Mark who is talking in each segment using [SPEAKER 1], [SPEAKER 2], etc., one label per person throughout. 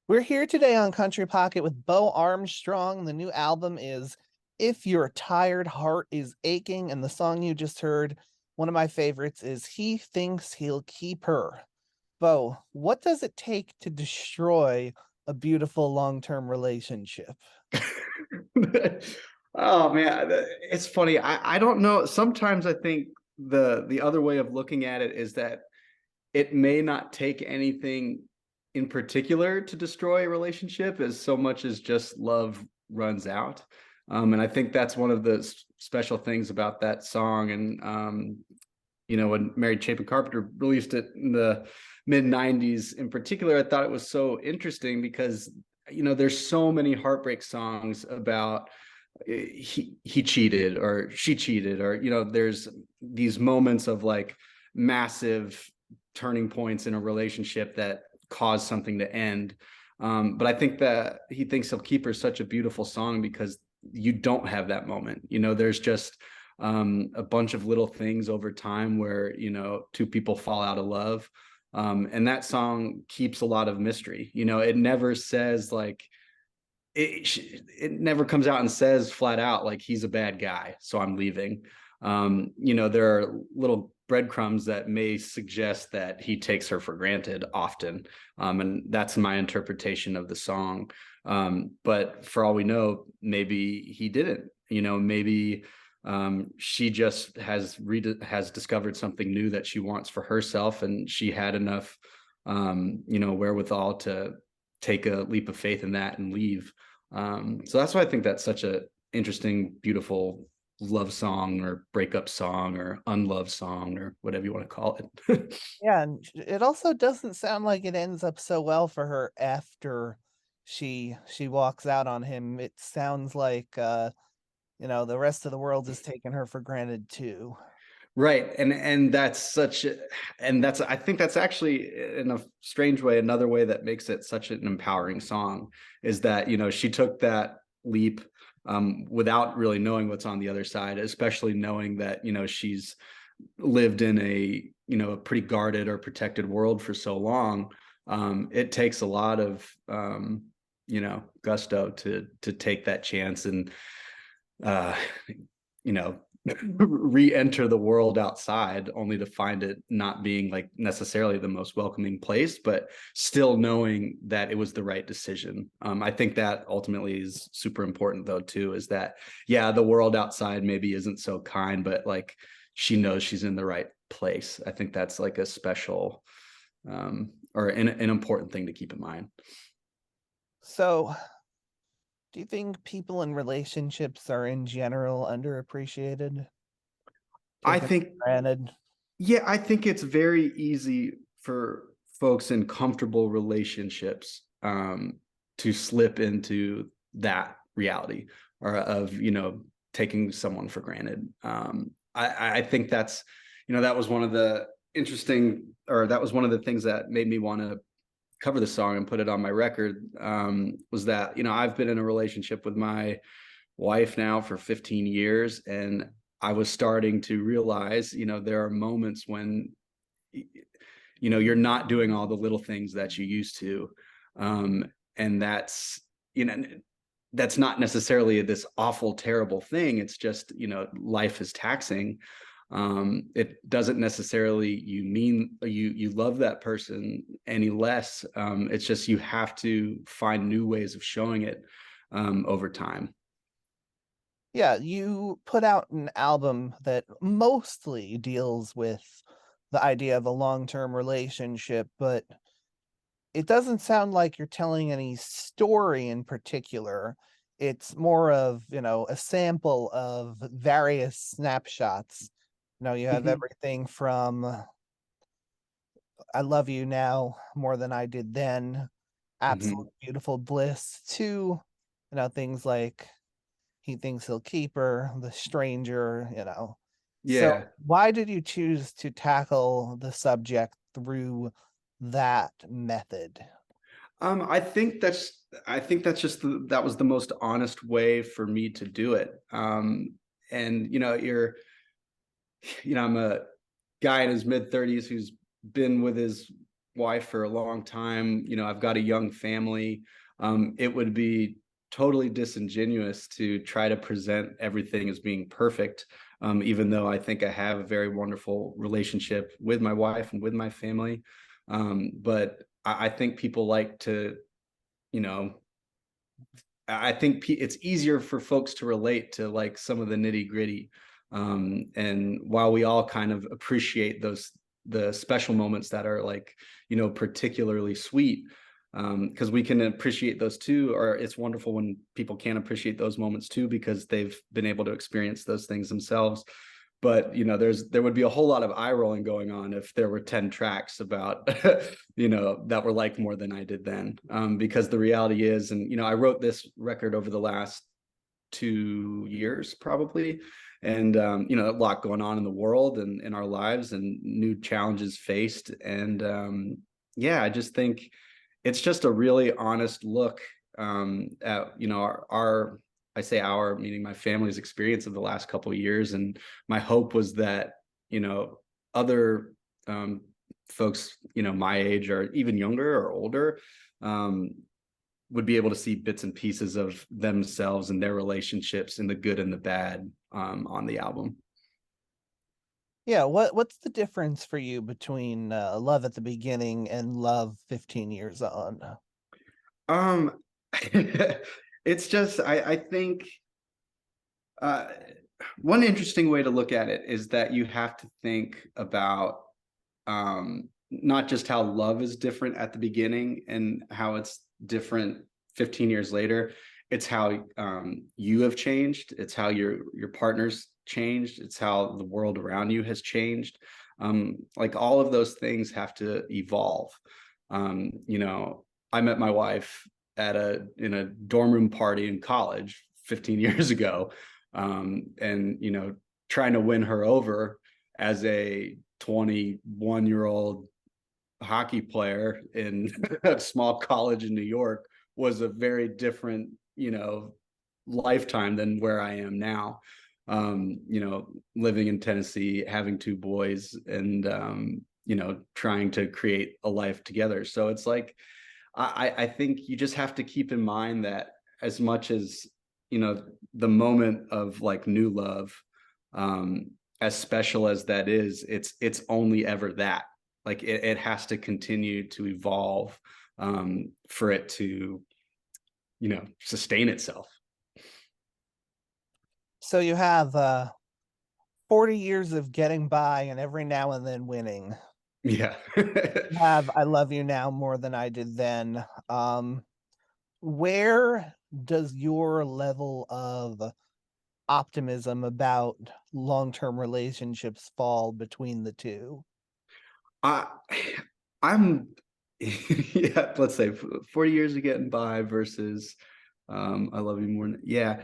[SPEAKER 1] We're here today on Country Pocket with Bo Armstrong. The new album is If Your Tired Heart Is Aching, and the song you just heard, one of my favorites, is He Thinks He'll Keep Her. Bo, what does it take to destroy a beautiful long-term relationship?
[SPEAKER 2] Oh man, it's funny. I don't know. Sometimes I think the other way of looking at it is that it may not take anything in particular to destroy a relationship as so much as just love runs out. And I think that's one of the special things about that song. And when Mary Chapin Carpenter released it in the mid 90s in particular, I thought it was so interesting because there's so many heartbreak songs about he cheated or she cheated, or there's these moments of like massive turning points in a relationship that cause something to end. But I think that He Thinks He'll Keep Her is such a beautiful song because you don't have that moment. There's just a bunch of little things over time where two people fall out of love. And that song keeps a lot of mystery. It never says like it never comes out and says flat out like he's a bad guy, so I'm leaving. There are little breadcrumbs that may suggest that he takes her for granted often. And that's my interpretation of the song. But for all we know, maybe he didn't. Maybe she just has discovered something new that she wants for herself, and she had enough wherewithal to take a leap of faith in that and leave. So that's why I think that's such a interesting, beautiful love song or breakup song or unloved song or whatever you want to call it.
[SPEAKER 1] Yeah, and it also doesn't sound like it ends up so well for her after she walks out on him. It sounds like the rest of the world is taking her for granted too.
[SPEAKER 2] Right. And that's I think that's actually in a strange way another way that makes it such an empowering song is that she took that leap without really knowing what's on the other side, especially knowing that she's lived in a pretty guarded or protected world for so long. It takes a lot of gusto to take that chance and uh you know re-enter the world outside only to find it not being like necessarily the most welcoming place, but still knowing that it was the right decision. I think that ultimately is super important though too, is that yeah, the world outside maybe isn't so kind, but like she knows she's in the right place. I think that's like a special or an important thing to keep in mind.
[SPEAKER 1] So, do you think people in relationships are in general underappreciated,
[SPEAKER 2] I
[SPEAKER 1] taken
[SPEAKER 2] think
[SPEAKER 1] for granted?
[SPEAKER 2] Yeah, I think it's very easy for folks in comfortable relationships to slip into that reality or of, taking someone for granted. I think that was one of the that was one of the things that made me want to cover the song and put it on my record, was that, I've been in a relationship with my wife now for 15 years, and I was starting to realize, there are moments when, you're not doing all the little things that you used to. And that's not necessarily this awful, terrible thing. It's just, life is taxing. It doesn't necessarily you love that person any less. It's just you have to find new ways of showing it over time.
[SPEAKER 1] Yeah, you put out an album that mostly deals with the idea of a long-term relationship, but it doesn't sound like you're telling any story in particular. It's more of, a sample of various snapshots. You have
[SPEAKER 2] Mm-hmm.
[SPEAKER 1] everything from I love you now more than I did then, absolute
[SPEAKER 2] Mm-hmm.
[SPEAKER 1] beautiful bliss to, things like he thinks he'll keep her, the stranger. So
[SPEAKER 2] Yeah.
[SPEAKER 1] why did you choose to tackle the subject through that method?
[SPEAKER 2] I think that's just that was the most honest way for me to do it. And I'm a guy in his mid 30s who's been with his wife for a long time. I've got a young family. It would be totally disingenuous to try to present everything as being perfect, even though I think I have a very wonderful relationship with my wife and with my family. But I think people like to, you know, I think it's easier for folks to relate to like some of the nitty gritty. And while we all kind of appreciate the special moments that are like, particularly sweet, because we can appreciate those too, or it's wonderful when people can appreciate those moments too, because they've been able to experience those things themselves. But there would be a whole lot of eye rolling going on if there were 10 tracks about that were like more than I did then, because the reality is, and I wrote this record over the last 2 years probably, and a lot going on in the world and in our lives and new challenges faced, and yeah, I just think it's just a really honest look at our I say our, meaning my family's experience of the last couple of years. And my hope was that, other folks, my age or even younger or older, would be able to see bits and pieces of themselves and their relationships and the good and the bad on the album.
[SPEAKER 1] Yeah, what's the difference for you between Love at the Beginning and Love 15 Years On?
[SPEAKER 2] Um, it's just, I think uh, one interesting way to look at it is that you have to think about not just how love is different at the beginning and how it's different 15 years later. It's how you have changed. It's how your partner's changed. It's how the world around you has changed. Like all of those things have to evolve. I met my wife in a dorm room party in college 15 years ago, and trying to win her over as a 21-year-old hockey player in a small college in New York was a very different, lifetime than where I am now. Living in Tennessee, having two boys, and trying to create a life together. So it's like I think you just have to keep in mind that as much as the moment of like new love, as special as that is, it's only ever that. Like it has to continue to evolve for it to sustain itself.
[SPEAKER 1] So you have 40 years of getting by and every now and then winning.
[SPEAKER 2] Yeah.
[SPEAKER 1] You have I Love You Now More Than I Did Then. Where does your level of optimism about long-term relationships fall between the two?
[SPEAKER 2] I I'm yeah, let's say 40 years of getting by versus I love you more than, yeah.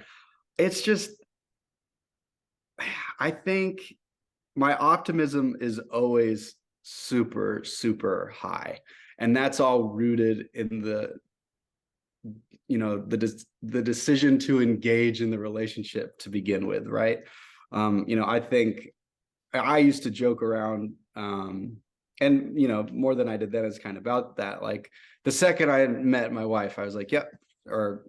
[SPEAKER 2] It's just, I think my optimism is always super, super high. And that's all rooted in the decision to engage in the relationship to begin with, right? I think I used to joke around, and more than I did then is kind of about that. Like the second I met my wife, I was like, yep, or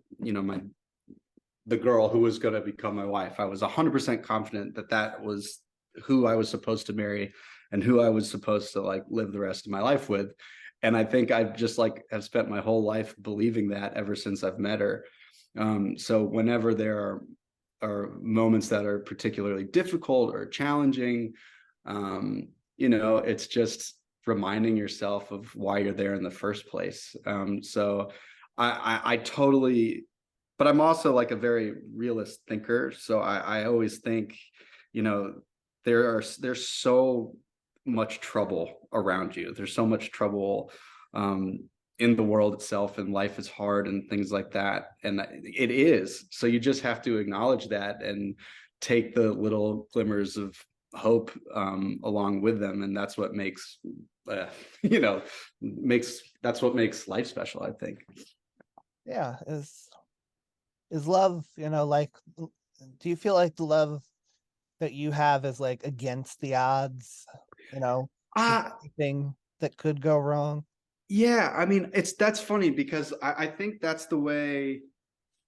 [SPEAKER 2] the girl who was going to become my wife. I was 100% confident that that was who I was supposed to marry and who I was supposed to like live the rest of my life with. And I think I've just like have spent my whole life believing that ever since I've met her. So whenever there are moments that are particularly difficult or challenging, it's just reminding yourself of why you're there in the first place. So I totally, but I'm also like a very realist thinker. So I always think, you know, there's so much trouble around you. There's so much trouble in the world itself, and life is hard and things like that. And it is. So you just have to acknowledge that and take the little glimmers of hope along with them. And that's what makes, that's what makes life special, I think.
[SPEAKER 1] Yeah, is love, like, do you feel like the love that you have is like against the odds, with
[SPEAKER 2] Uh,
[SPEAKER 1] anything that could go wrong?
[SPEAKER 2] Yeah, I mean, that's funny because I think that's the way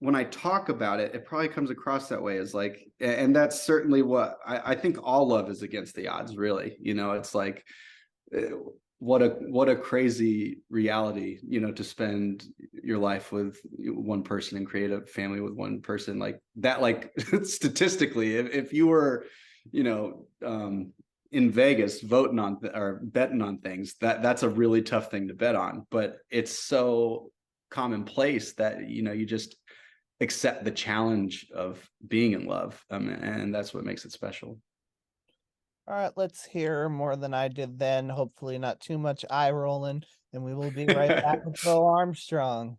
[SPEAKER 2] when I talk about it, it probably comes across that way as like, and that's certainly what I think all love is against the odds, really. You know, it's like uh, what a crazy reality, you know, to spend your life with one person and create a family with one person like that. Like statistically, if you were, you know, in Vegas voting on or betting on things, that's a really tough thing to bet on. But it's so commonplace that you know you just accept the challenge of being in love, and that's what makes it special.
[SPEAKER 1] All right, let's hear more than I did then. Hopefully, not too much eye rolling, and we will be right back with Bo Armstrong.